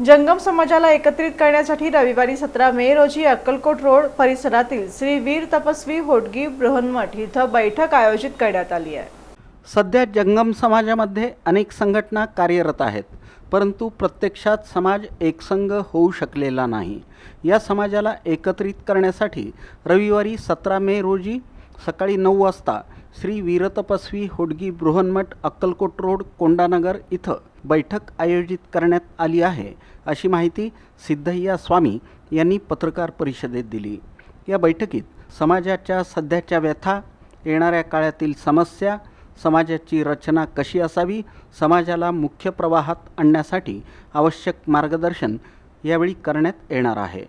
जंगम समाजाला एकत्रित करण्यासाठी रविवारी 17 मे रोजी अक्कलकोट रोड परिसरातील श्री वीर तपस्वी होडगी बृहन्मठ इथं बैठक आयोजित करण्यात आली आहे। सध्या जंगम समाजामध्ये अनेक संघटना कार्यरत आहेत, परंतु प्रत्यक्षात समाज एकसंघ होऊ शकलेला नाही। या समाजाला एकत्रित करण्यासाठी रविवारी 17 मे रोजी सकाळी 9 वाजता श्री वीरतपस्वी होडगी बृहन्मठ अक्कलकोट रोड कोंडानगर इथं बैठक आयोजित करण्यात आली आहे, अशी माहिती सिद्धय्या स्वामी यांनी पत्रकार परिषदेत दिली। या बैठकीत समाजाच्या सध्याच्या व्यथा, येणाऱ्या काळातील समस्या, समाजाची रचना कशी असावी, समाजाला मुख्य प्रवाहात आणण्यासाठी आवश्यक मार्गदर्शन यावेळी करण्यात येणार आहे।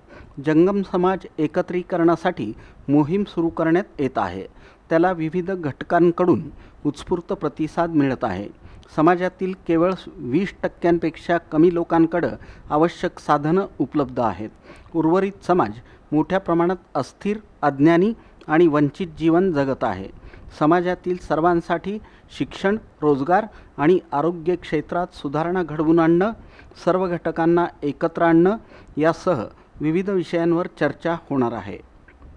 जंगम समाज एकत्रीकरणासाठी मोहीम सुरू करण्यात येत आहे। त्याला विविध घटकांकडून उत्स्फूर्त प्रतिसाद मिळत आहे। समाजातील केवळ 20% कमी लोकांकडे आवश्यक साधनं उपलब्ध आहेत। उर्वरित समाज मोठ्या प्रमाणात अस्थिर, अज्ञानी आणि वंचित जीवन जगत आहे। समाजातील सर्वांसाठी शिक्षण, रोजगार आणि आरोग्य क्षेत्रात सुधारणा घडवून आणणं, सर्व घटकांना एकत्र आणणं यासह विविध विषयांवर चर्चा होणार आहे।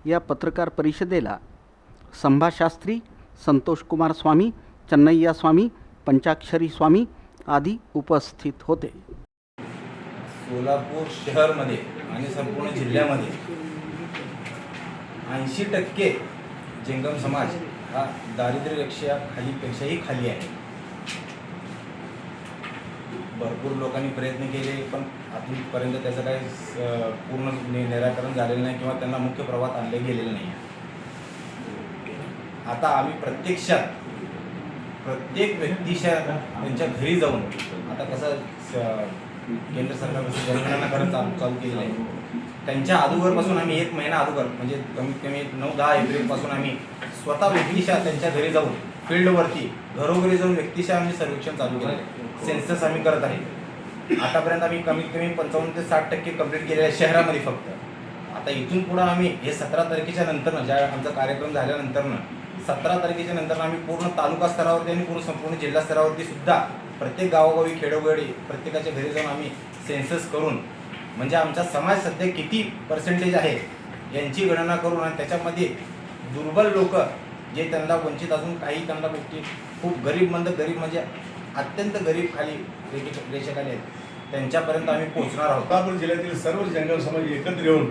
या पत्रकार परिषदेला संभाशास्त्री, संतोष कुमार स्वामी, चन्नय्या स्वामी, पंचाक्षरी स्वामी आदी उपस्थित होते। सोलापूर शहरमध्ये आणि संपूर्ण जिल्ह्यामध्ये 80% जंगम समाज हा दारिद्र्यरेषेपेक्षाही खाली आहे। भरपूर लोकांनी प्रयत्न केले, पण अजूनपर्यंत त्याचं काही पूर्ण निराकरण झालेलं नाही किंवा त्यांना मुख्य प्रवाहात आणले गेलेलं नाही। आता आम्ही प्रत्यक्षात प्रत्येक व्यक्तीच्या त्यांच्या घरी जाऊन, आता कसं केंद्र सरकारपासून जनगणना करत चालू केलेलं आहे, त्यांच्या अगोदरपासून आम्ही 1 महिना अगोदर म्हणजे कमीत कमी 9-10 एप्रिलपासून आम्ही स्वतः व्यक्तीच्या त्यांच्या घरी जाऊन फील्डवरती घरोघरी जाऊन व्यक्तीच्या आम्ही सर्वेक्षण चालू केलं आहे। सेन्सस आम्ही करत आहे। आतापर्यंत आम्ही कमीत कमी 55 ते 60% कंप्लीट केलेलं आहे शहरामध्ये फक्त। आता इथून पुढं आम्ही हे 17 तारखेच्या नंतरनं, ज्या आमचा कार्यक्रम झाल्यानंतरनं 17 तारखेच्या नंतर आम्ही पूर्ण तालुका स्तरावरती आणि पूर्ण संपूर्ण जिल्हा स्तरावरती सुद्धा प्रत्येक गावोगावी खेडोगावी प्रत्येकाच्या घरी जाऊन आम्ही सेन्सस करून, म्हणजे आमचा समाज सध्या किती पर्सेंटेज आहे यांची गणना करून, आणि त्याच्यामध्ये दुर्बल लोक जे त्यांना वंचित, अजून काही त्यांना गोष्टी खूप गरीब म्हणजे अत्यंत गरीब खाली रेषेखाली आहेत, त्यांच्यापर्यंत आम्ही पोहोचणार आहोत। सोलापूर जिल्ह्यातील सर्व जंगम समाज एकत्र येऊन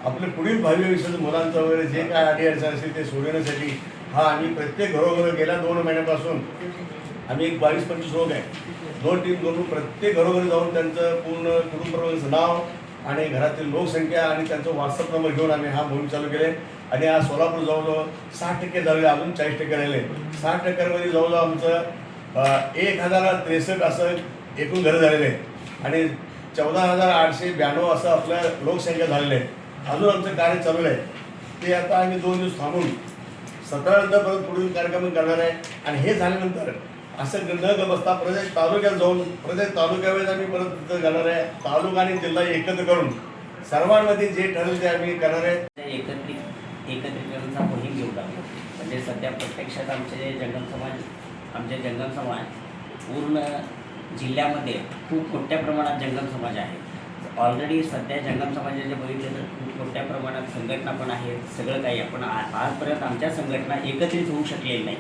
आपले पुढील भावी आयुष्याचं मुलांचं वगैरे जे काय अडीअडचण असेल ते सोडवण्यासाठी हा आम्ही प्रत्येक घरोघर गेल्या 2 महिन्यापासून आम्ही एक 22-25 लोक आहे, 2 टीम करून प्रत्येक घरोघरी जाऊन त्यांचं पूर्ण कुटुंब प्रमुखाचं नाव आणि घरातील लोकसंख्या आणि त्यांचं व्हॉट्सअप नंबर घेऊन आम्ही हा मोहीम चालू केले। आणि आज सोलापूर जवळजवळ 60% झालेले, अजून 40% राहिले। 60%मध्ये जवळजवळ आमचं 1063 असं एकूण घरं झालेले आहेत आणि 14,892 असं आपलं लोकसंख्या झालेलं आहे। अजून आमचं कार्य चालू आहे, ते आता आम्ही 2 दिवस थांबून 17 नंतर परत पुढील कार्यक्रम करणार आहे। आणि हे झाल्यानंतर असं न बसता प्रत्येक तालुक्यात जाऊन प्रत्येक तालुक्यावेळेस आम्ही परत तिथं जाणार आहे। तालुका आणि जिल्हा एकत्र करून सर्वांमध्ये जे ठरेल ते आम्ही करणार आहे। एकत्रीकरणाचा मोहीम घेऊन आलो, म्हणजे सध्या प्रत्यक्षात आमचे जंगम समाज पूर्ण जिल्ह्यामध्ये खूप मोठ्या प्रमाणात जंगम समाज आहे। ऑलरेडी सध्या जंगम समाजाचे बघितलं तर खूप मोठ्या प्रमाणात संघटना पण आहेत, सगळं काही आहे, पण आजपर्यंत आमच्या संघटना एकत्रित होऊ शकलेली नाही।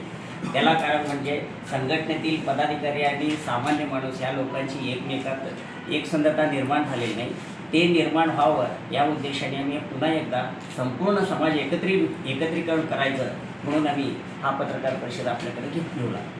त्याला कारण म्हणजे संघटनेतील पदाधिकारी आणि सामान्य माणूस या लोकांची एकमेकात एकसंधता निर्माण झालेली नाही। ते निर्माण व्हावं या उद्देशाने आम्ही पुन्हा एकदा संपूर्ण समाज एकत्रीकरण करायचं म्हणून आम्ही हा पत्रकार परिषद आपल्याकडे घेऊन आलो।